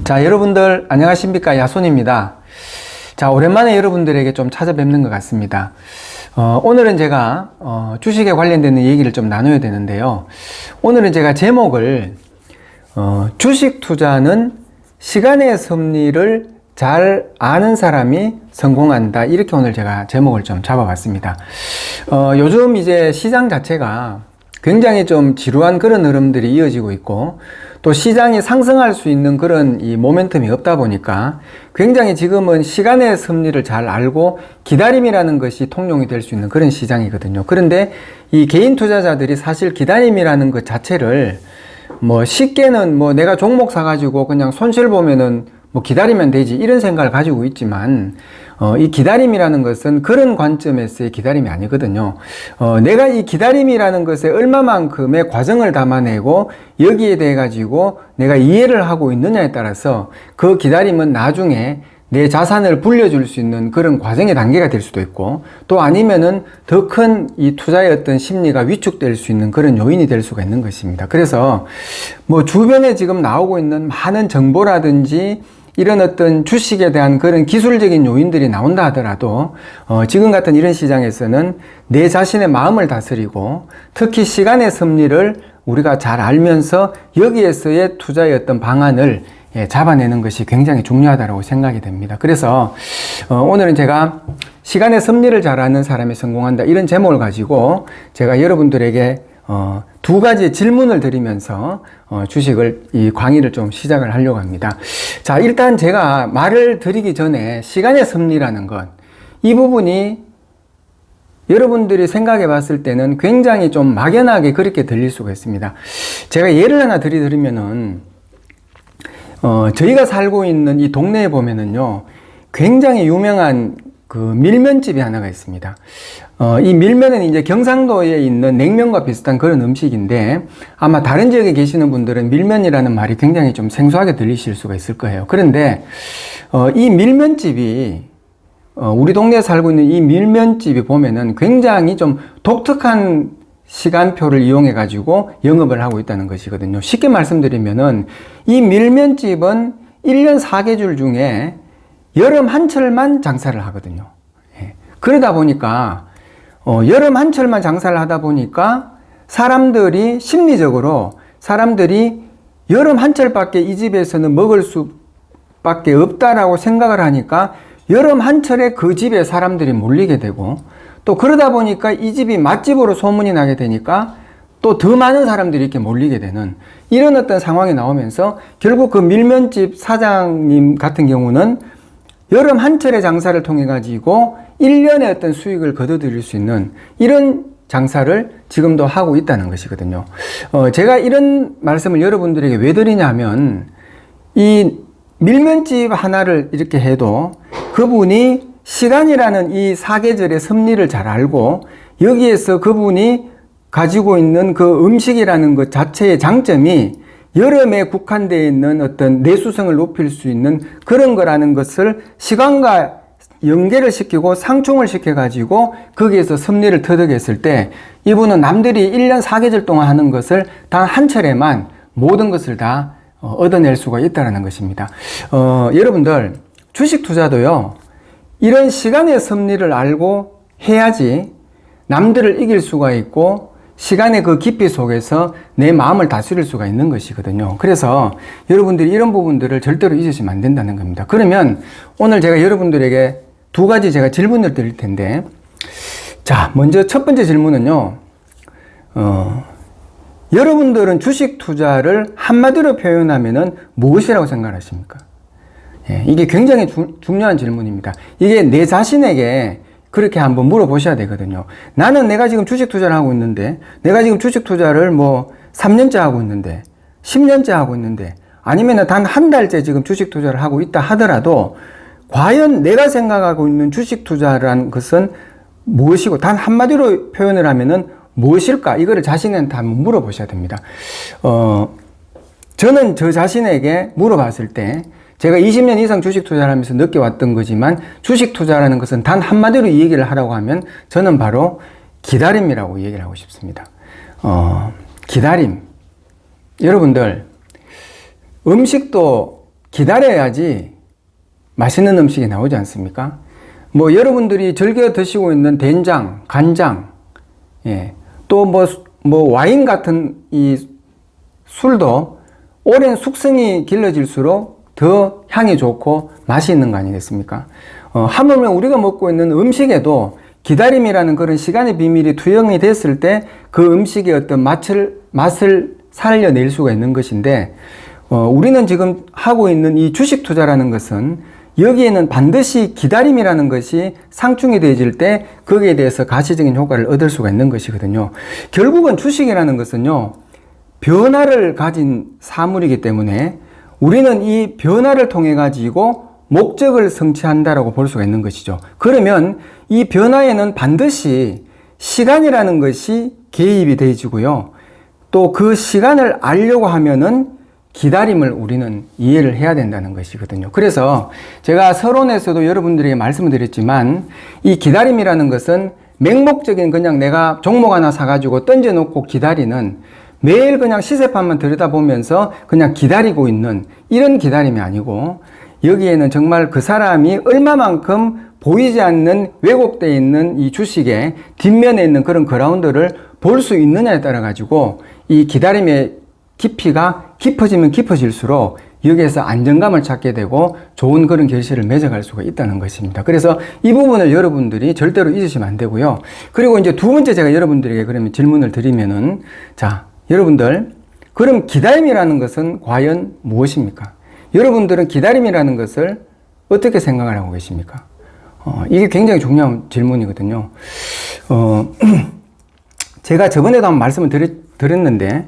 자, 여러분들 안녕하십니까? 야손입니다. 자, 오랜만에 여러분들에게 좀 찾아뵙는 것 같습니다. 오늘은 제가 주식에 관련되는 얘기를 좀 나눠야 되는데요. 오늘은 제가 제목을 주식 투자는 시간의 섭리를 잘 아는 사람이 성공한다, 이렇게 오늘 제가 제목을 좀 잡아봤습니다. 요즘 이제 시장 자체가 굉장히 좀 지루한 그런 흐름들이 이어지고 있고, 또 시장이 상승할 수 있는 그런 이 모멘텀이 없다 보니까 굉장히 지금은 시간의 섭리를 잘 알고 기다림이라는 것이 통용이 될 수 있는 그런 시장이거든요. 그런데 이 개인 투자자들이 사실 기다림이라는 것 자체를 쉽게는 내가 종목 사가지고 그냥 손실 보면은 기다리면 되지, 이런 생각을 가지고 있지만, 이 기다림이라는 것은 그런 관점에서의 기다림이 아니거든요. 내가 이 기다림이라는 것에 얼마만큼의 과정을 담아내고 여기에 대해 가지고 내가 이해를 하고 있느냐에 따라서 그 기다림은 나중에 내 자산을 불려줄 수 있는 그런 과정의 단계가 될 수도 있고, 또 아니면은 더 큰 이 투자의 어떤 심리가 위축될 수 있는 그런 요인이 될 수가 있는 것입니다. 그래서 주변에 지금 나오고 있는 많은 정보라든지 이런 어떤 주식에 대한 그런 기술적인 요인들이 나온다 하더라도 지금 같은 이런 시장에서는 내 자신의 마음을 다스리고 특히 시간의 섭리를 우리가 잘 알면서 여기에서의 투자의 어떤 방안을 잡아내는 것이 굉장히 중요하다고 생각이 됩니다. 그래서 오늘은 제가 시간의 섭리를 잘 아는 사람이 성공한다, 이런 제목을 가지고 제가 여러분들에게 두 가지 질문을 드리면서 주식을 이 강의를 좀 시작을 하려고 합니다. 자, 일단 제가 말을 드리기 전에 시간의 섭리라는 것, 이 부분이 여러분들이 생각해 봤을 때는 굉장히 좀 막연하게 그렇게 들릴 수가 있습니다. 제가 예를 하나 드리면은 저희가 살고 있는 이 동네에 보면은요, 굉장히 유명한 그 밀면집이 하나가 있습니다. 이 밀면은 이제 경상도에 있는 냉면과 비슷한 그런 음식인데, 아마 다른 지역에 계시는 분들은 밀면이라는 말이 굉장히 좀 생소하게 들리실 수가 있을 거예요. 그런데 이 밀면집이 우리 동네에 살고 있는 이 밀면집이 보면은 굉장히 좀 독특한 시간표를 이용해 가지고 영업을 하고 있다는 것이거든요. 쉽게 말씀드리면은 이 밀면집은 1년 4계절 중에 여름 한철만 장사를 하거든요. 그러다 보니까 여름 한철만 장사를 하다 보니까 심리적으로 사람들이 여름 한철밖에 이 집에서는 먹을 수밖에 없다라고 생각을 하니까 여름 한철에 그 집에 사람들이 몰리게 되고, 또 그러다 보니까 이 집이 맛집으로 소문이 나게 되니까 또 더 많은 사람들이 이렇게 몰리게 되는 이런 어떤 상황이 나오면서 결국 그 밀면집 사장님 같은 경우는 여름 한철의 장사를 통해 가지고 1년의 어떤 수익을 거둬들일 수 있는 이런 장사를 지금도 하고 있다는 것이거든요. 제가 이런 말씀을 여러분들에게 왜 드리냐면, 이 밀면집 하나를 이렇게 해도 그분이 시간이라는 이 사계절의 섭리를 잘 알고, 여기에서 그분이 가지고 있는 그 음식이라는 것 자체의 장점이 여름에 국한되어 있는 어떤 내수성을 높일 수 있는 그런 거라는 것을 시간과 연계를 시키고 상충을 시켜가지고 거기에서 섭리를 터득했을 때, 이분은 남들이 1년 4계절 동안 하는 것을 단 한 철에만 모든 것을 다 얻어낼 수가 있다는 것입니다. 여러분들, 주식 투자도요, 이런 시간의 섭리를 알고 해야지 남들을 이길 수가 있고 시간의 그 깊이 속에서 내 마음을 다스릴 수가 있는 것이거든요. 그래서 여러분들이 이런 부분들을 절대로 잊으시면 안 된다는 겁니다. 그러면 오늘 제가 여러분들에게 두 가지 제가 질문을 드릴 텐데, 자, 먼저 첫 번째 질문은요, 여러분들은 주식 투자를 한마디로 표현하면은 무엇이라고 생각하십니까? 이게 굉장히 중요한 질문입니다. 이게 내 자신에게 그렇게 한번 물어보셔야 되거든요. 나는 내가 지금 주식 투자를 하고 있는데, 내가 지금 주식 투자를 3년째 하고 있는데, 10년째 하고 있는데, 아니면 단 한 달째 지금 주식 투자를 하고 있다 하더라도, 과연 내가 생각하고 있는 주식 투자라는 것은 무엇이고, 단 한마디로 표현을 하면은 무엇일까? 이거를 자신한테 한번 물어보셔야 됩니다. 저는 저 자신에게 물어봤을 때, 제가 20년 이상 주식 투자를 하면서 느껴왔던 거지만, 주식 투자라는 것은 단 한마디로 이 얘기를 하라고 하면 저는 바로 기다림이라고 얘기를 하고 싶습니다. 기다림. 여러분들, 음식도 기다려야지 맛있는 음식이 나오지 않습니까? 뭐 여러분들이 즐겨 드시고 있는 된장, 간장, 예, 또 뭐 와인 같은 이 술도 오랜 숙성이 길러질수록 더 향이 좋고 맛이 있는 거 아니겠습니까? 하물며 우리가 먹고 있는 음식에도 기다림이라는 그런 시간의 비밀이 투영이 됐을 때 그 음식의 어떤 맛을 살려낼 수가 있는 것인데, 우리는 지금 하고 있는 이 주식 투자라는 것은 여기에는 반드시 기다림이라는 것이 상충이 되어질 때 거기에 대해서 가시적인 효과를 얻을 수가 있는 것이거든요. 결국은 주식이라는 것은요, 변화를 가진 사물이기 때문에 우리는 이 변화를 통해 가지고 목적을 성취한다라고 볼 수가 있는 것이죠. 그러면 이 변화에는 반드시 시간이라는 것이 개입이 되어지고요. 또 그 시간을 알려고 하면은 기다림을 우리는 이해를 해야 된다는 것이거든요. 그래서 제가 서론에서도 여러분들에게 말씀을 드렸지만 이 기다림이라는 것은 맹목적인 그냥 내가 종목 하나 사가지고 던져놓고 기다리는, 매일 그냥 시세판만 들여다보면서 그냥 기다리고 있는 이런 기다림이 아니고, 여기에는 정말 그 사람이 얼마만큼 보이지 않는 왜곡되어 있는 이 주식의 뒷면에 있는 그런 그라운드를 볼 수 있느냐에 따라 가지고 이 기다림의 깊이가 깊어지면 깊어질수록 여기에서 안정감을 찾게 되고 좋은 그런 결실을 맺어갈 수가 있다는 것입니다. 그래서 이 부분을 여러분들이 절대로 잊으시면 안 되고요. 그리고 이제 두 번째 제가 여러분들에게 그러면 질문을 드리면은, 자, 여러분들, 그럼 기다림이라는 것은 과연 무엇입니까? 여러분들은 기다림이라는 것을 어떻게 생각을 하고 계십니까? 이게 굉장히 중요한 질문이거든요. 제가 저번에도 한번 말씀을 드렸는데,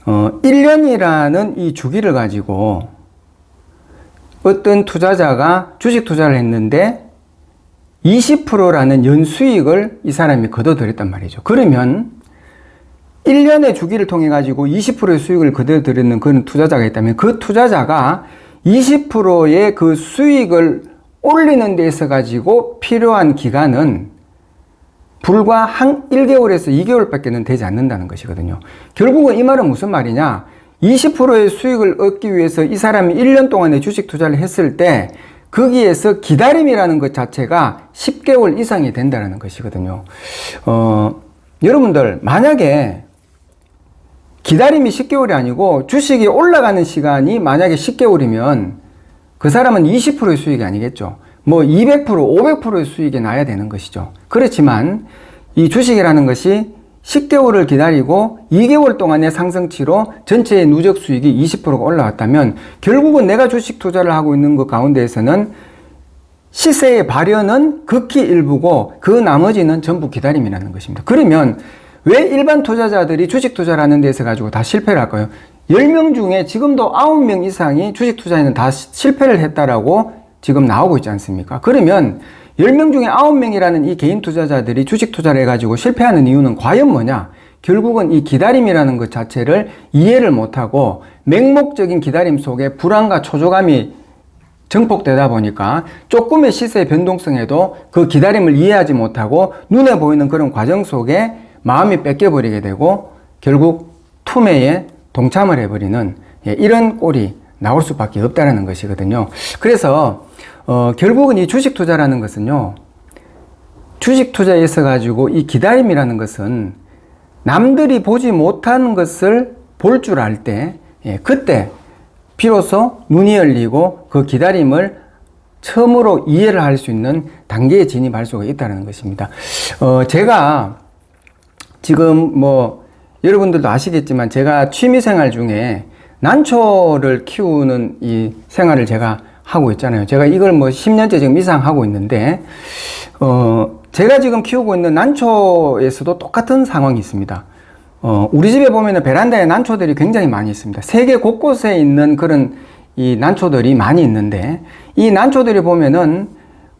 1년이라는 이 주기를 가지고 어떤 투자자가 주식 투자를 했는데 20%라는 연수익을 이 사람이 거둬들였단 말이죠. 그러면 1년의 주기를 통해 가지고 20%의 수익을 거둬들이는 그런 투자자가 있다면 그 투자자가 20%의 그 수익을 올리는 데 있어 가지고 필요한 기간은 불과 한 1개월에서 2개월밖에 되지 않는다는 것이거든요. 결국은 이 말은 무슨 말이냐? 20%의 수익을 얻기 위해서 이 사람이 1년 동안의 주식 투자를 했을 때 거기에서 기다림이라는 것 자체가 10개월 이상이 된다는 것이거든요. 여러분들, 만약에 기다림이 10개월이 아니고 주식이 올라가는 시간이 만약에 10개월이면 그 사람은 20%의 수익이 아니겠죠. 뭐 200%, 500%의 수익이 나야 되는 것이죠. 그렇지만 이 주식이라는 것이 10개월을 기다리고 2개월 동안의 상승치로 전체의 누적 수익이 20%가 올라왔다면 결국은 내가 주식 투자를 하고 있는 것 가운데에서는 시세의 발현은 극히 일부고 그 나머지는 전부 기다림이라는 것입니다. 그러면 왜 일반 투자자들이 주식 투자를 하는 데서 가지고 다 실패를 할까요? 10명 중에 지금도 9명 이상이 주식 투자에는 다 실패를 했다라고 지금 나오고 있지 않습니까? 그러면 10명 중에 9명이라는 이 개인 투자자들이 주식 투자를 해가지고 실패하는 이유는 과연 뭐냐? 결국은 이 기다림이라는 것 자체를 이해를 못하고 맹목적인 기다림 속에 불안과 초조감이 증폭되다 보니까 조금의 시세의 변동성에도 그 기다림을 이해하지 못하고 눈에 보이는 그런 과정 속에 마음이 뺏겨버리게 되고 결국 투매에 동참을 해버리는 이런 꼴이 나올 수밖에 없다는 것이거든요. 그래서 결국은 이 주식 투자라는 것은요, 주식 투자에 있어 가지고 이 기다림이라는 것은 남들이 보지 못하는 것을 볼 줄 알 때, 그때 비로소 눈이 열리고 그 기다림을 처음으로 이해를 할 수 있는 단계에 진입할 수가 있다는 것입니다. 제가 지금 여러분들도 아시겠지만 제가 취미생활 중에 난초를 키우는 이 생활을 제가 하고 있잖아요. 제가 이걸 10년째 지금 이상 하고 있는데, 제가 지금 키우고 있는 난초에서도 똑같은 상황이 있습니다. 우리 집에 보면은 베란다에 난초들이 굉장히 많이 있습니다. 세계 곳곳에 있는 그런 이 난초들이 많이 있는데, 이 난초들이 보면은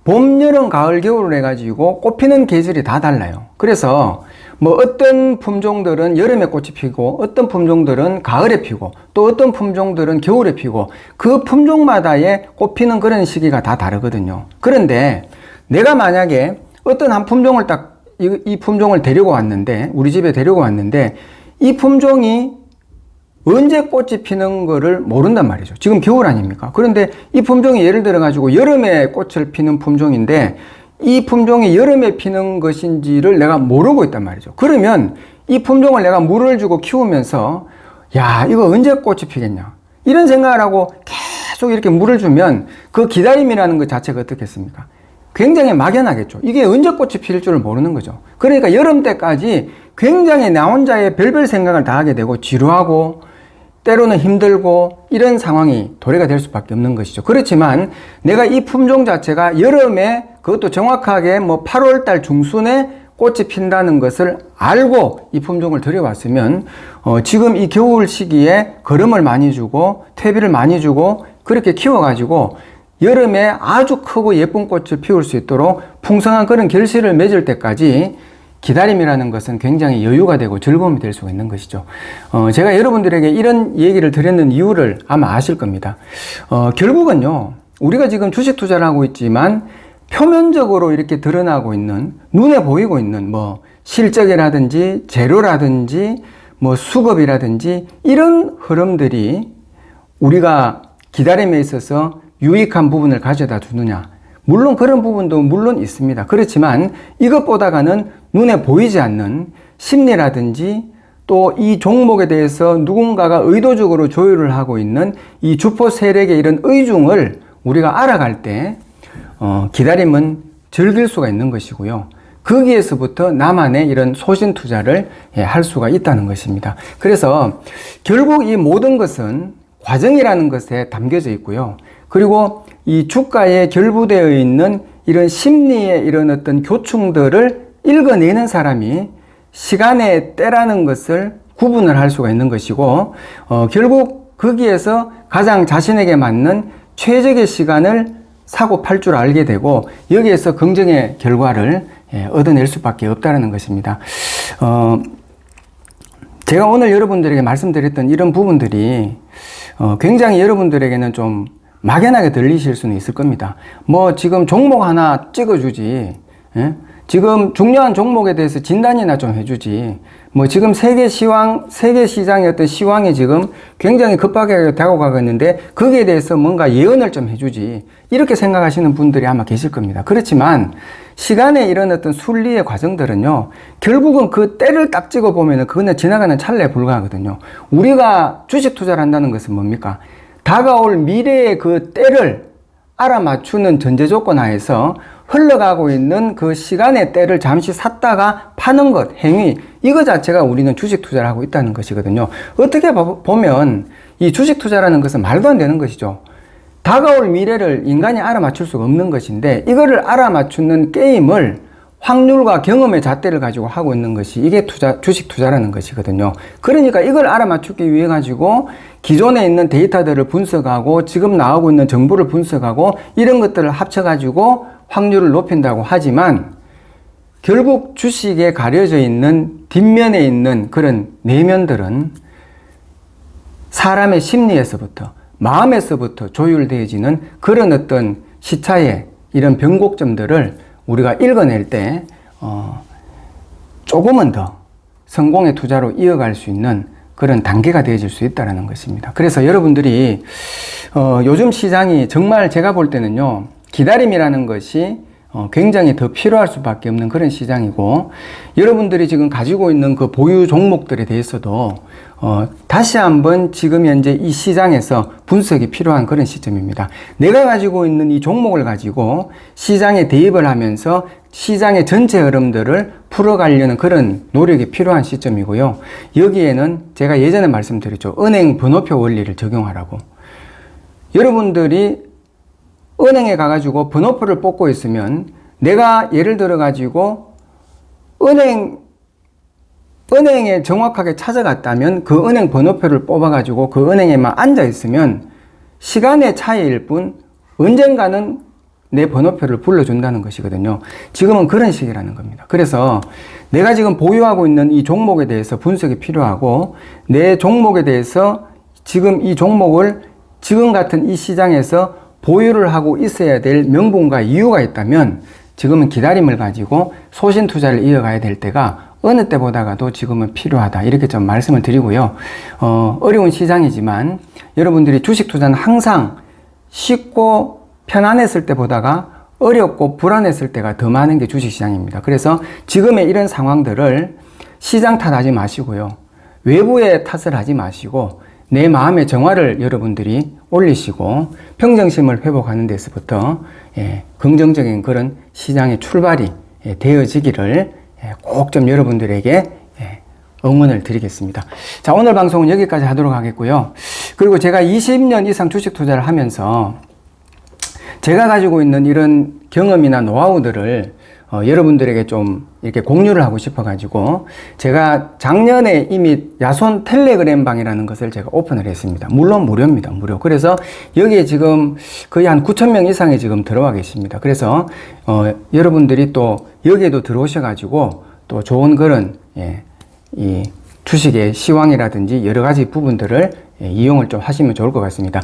봄, 여름, 가을, 겨울을 해가지고 꽃피는 계절이 다 달라요. 그래서 어떤 품종들은 여름에 꽃이 피고 어떤 품종들은 가을에 피고 또 어떤 품종들은 겨울에 피고 그 품종마다의 꽃피는 그런 시기가 다 다르거든요. 그런데 내가 만약에 어떤 한 품종을 이 품종을 데리고 왔는데, 우리 집에 데리고 왔는데 이 품종이 언제 꽃이 피는 거를 모른단 말이죠. 지금 겨울 아닙니까? 그런데 이 품종이 예를 들어 가지고 여름에 꽃을 피는 품종인데 이 품종이 여름에 피는 것인지를 내가 모르고 있단 말이죠. 그러면 이 품종을 내가 물을 주고 키우면서 야, 이거 언제 꽃이 피겠냐, 이런 생각을 하고 계속 이렇게 물을 주면 그 기다림이라는 것 자체가 어떻겠습니까? 굉장히 막연하겠죠. 이게 언제 꽃이 필 줄을 모르는 거죠. 그러니까 여름 때까지 굉장히 나 혼자의 별별 생각을 다 하게 되고 지루하고 때로는 힘들고 이런 상황이 도래가 될 수밖에 없는 것이죠. 그렇지만 내가 이 품종 자체가 여름에, 그것도 정확하게 뭐 8월 달 중순에 꽃이 핀다는 것을 알고 이 품종을 들여왔으면 지금 이 겨울 시기에 거름을 많이 주고 퇴비를 많이 주고 그렇게 키워가지고 여름에 아주 크고 예쁜 꽃을 피울 수 있도록 풍성한 그런 결실을 맺을 때까지 기다림이라는 것은 굉장히 여유가 되고 즐거움이 될 수가 있는 것이죠. 제가 여러분들에게 이런 얘기를 드렸는 이유를 아마 아실 겁니다. 결국은요, 우리가 지금 주식 투자를 하고 있지만 표면적으로 이렇게 드러나고 있는, 눈에 보이고 있는 뭐 실적이라든지 재료라든지 뭐 수급이라든지 이런 흐름들이 우리가 기다림에 있어서 유익한 부분을 가져다 주느냐, 물론 그런 부분도 물론 있습니다. 그렇지만 이것보다가는 눈에 보이지 않는 심리라든지 또 이 종목에 대해서 누군가가 의도적으로 조율을 하고 있는 이 주포 세력의 이런 의중을 우리가 알아갈 때 기다림은 즐길 수가 있는 것이고요. 거기에서부터 나만의 이런 소신 투자를 할 수가 있다는 것입니다. 그래서 결국 이 모든 것은 과정이라는 것에 담겨져 있고요. 그리고 이 주가에 결부되어 있는 이런 심리의 이런 어떤 교충들을 읽어내는 사람이 시간의 때라는 것을 구분을 할 수가 있는 것이고, 결국 거기에서 가장 자신에게 맞는 최적의 시간을 사고 팔 줄 알게 되고 여기에서 긍정의 결과를 얻어낼 수밖에 없다는 것입니다. 제가 오늘 여러분들에게 말씀드렸던 이런 부분들이 굉장히 여러분들에게는 좀 막연하게 들리실 수는 있을 겁니다. 뭐 지금 종목 하나 찍어주지, 지금 중요한 종목에 대해서 진단이나 좀 해주지, 뭐 지금 세계 시장의 어떤 시황이 지금 굉장히 급하게 다가가고 있는데 거기에 대해서 뭔가 예언을 좀 해주지, 이렇게 생각하시는 분들이 아마 계실 겁니다. 그렇지만 시간의 이런 어떤 순리의 과정들은요, 결국은 그 때를 딱 찍어 보면은 그거는 지나가는 찰나에 불과하거든요. 우리가 주식 투자를 한다는 것은 뭡니까? 다가올 미래의 그 때를 알아맞추는 전제 조건 하에서 흘러가고 있는 그 시간의 때를 잠시 샀다가 파는 것, 행위, 이거 자체가 우리는 주식 투자를 하고 있다는 것이거든요. 어떻게 보면 이 주식 투자라는 것은 말도 안 되는 것이죠. 다가올 미래를 인간이 알아맞출 수가 없는 것인데 이거를 알아맞추는 게임을 확률과 경험의 잣대를 가지고 하고 있는 것이 이게 주식 투자라는 것이거든요. 그러니까 이걸 알아맞추기 위해 가지고 기존에 있는 데이터들을 분석하고 지금 나오고 있는 정보를 분석하고 이런 것들을 합쳐 가지고 확률을 높인다고 하지만 결국 주식에 가려져 있는 뒷면에 있는 그런 내면들은 사람의 심리에서부터 마음에서부터 조율되어지는 그런 어떤 시차의 이런 변곡점들을 우리가 읽어낼 때 조금은 더 성공의 투자로 이어갈 수 있는 그런 단계가 되어질 수 있다는 것입니다. 그래서 여러분들이 요즘 시장이 정말 제가 볼 때는요, 기다림이라는 것이 굉장히 더 필요할 수밖에 없는 그런 시장이고, 여러분들이 지금 가지고 있는 그 보유 종목들에 대해서도 다시 한번 지금 현재 이 시장에서 분석이 필요한 그런 시점입니다. 내가 가지고 있는 이 종목을 가지고 시장에 대입을 하면서 시장의 전체 흐름들을 풀어가려는 그런 노력이 필요한 시점이고요. 여기에는 제가 예전에 말씀드렸죠. 은행 번호표 원리를 적용하라고. 여러분들이 은행에 가가지고 번호표를 뽑고 있으면 내가 예를 들어 가지고 은행에 정확하게 찾아갔다면 그 은행 번호표를 뽑아가지고 그 은행에만 앉아 있으면 시간의 차이일 뿐 언젠가는 내 번호표를 불러준다는 것이거든요. 지금은 그런 시기라는 겁니다. 그래서 내가 지금 보유하고 있는 이 종목에 대해서 분석이 필요하고 내 종목에 대해서 지금 이 종목을 지금 같은 이 시장에서 보유를 하고 있어야 될 명분과 이유가 있다면 지금은 기다림을 가지고 소신 투자를 이어가야 될 때가 어느 때보다도 지금은 필요하다. 이렇게 좀 말씀을 드리고요. 어려운 시장이지만 여러분들이 주식 투자는 항상 쉽고 편안했을 때보다가 어렵고 불안했을 때가 더 많은 게 주식시장입니다. 그래서 지금의 이런 상황들을 시장 탓하지 마시고요. 외부의 탓을 하지 마시고 내 마음의 정화를 여러분들이 올리시고 평정심을 회복하는 데서부터 긍정적인 그런 시장의 출발이 되어지기를 꼭 좀 여러분들에게 응원을 드리겠습니다. 자, 오늘 방송은 여기까지 하도록 하겠고요. 그리고 제가 20년 이상 주식 투자를 하면서 제가 가지고 있는 이런 경험이나 노하우들을 여러분들에게 좀 이렇게 공유를 하고 싶어가지고 제가 작년에 이미 야손 텔레그램 방이라는 것을 제가 오픈을 했습니다. 물론 무료입니다. 무료. 그래서 여기에 지금 거의 한 9,000명 이상이 지금 들어와 계십니다. 그래서 여러분들이 또 여기에도 들어오셔가지고 또 좋은 그런 이 주식의 시황이라든지 여러 가지 부분들을 이용을 좀 하시면 좋을 것 같습니다.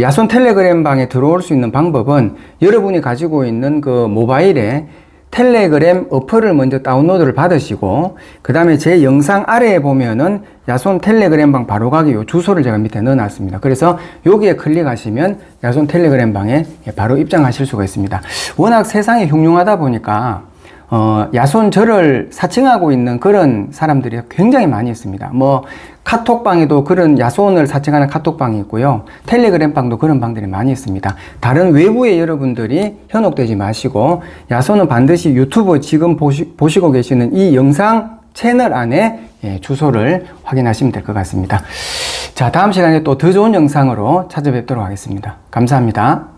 야손 텔레그램 방에 들어올 수 있는 방법은 여러분이 가지고 있는 그 모바일에 텔레그램 어플을 먼저 다운로드를 받으시고 그 다음에 제 영상 아래에 보면은 야손 텔레그램 방 바로 가기 요 주소를 제가 밑에 넣어 놨습니다. 그래서 여기에 클릭하시면 야손 텔레그램 방에 바로 입장하실 수가 있습니다. 워낙 세상이 흉흉하다 보니까 야손 저를 사칭하고 있는 그런 사람들이 굉장히 많이 있습니다. 뭐 카톡방에도 그런 야손을 사칭하는 카톡방이 있고요. 텔레그램방도 그런 방들이 많이 있습니다. 다른 외부의 여러분들이 현혹되지 마시고 야손은 반드시 유튜브 지금 보시고 계시는 이 영상 채널 안에 주소를 확인하시면 될 것 같습니다. 자, 다음 시간에 또 더 좋은 영상으로 찾아뵙도록 하겠습니다. 감사합니다.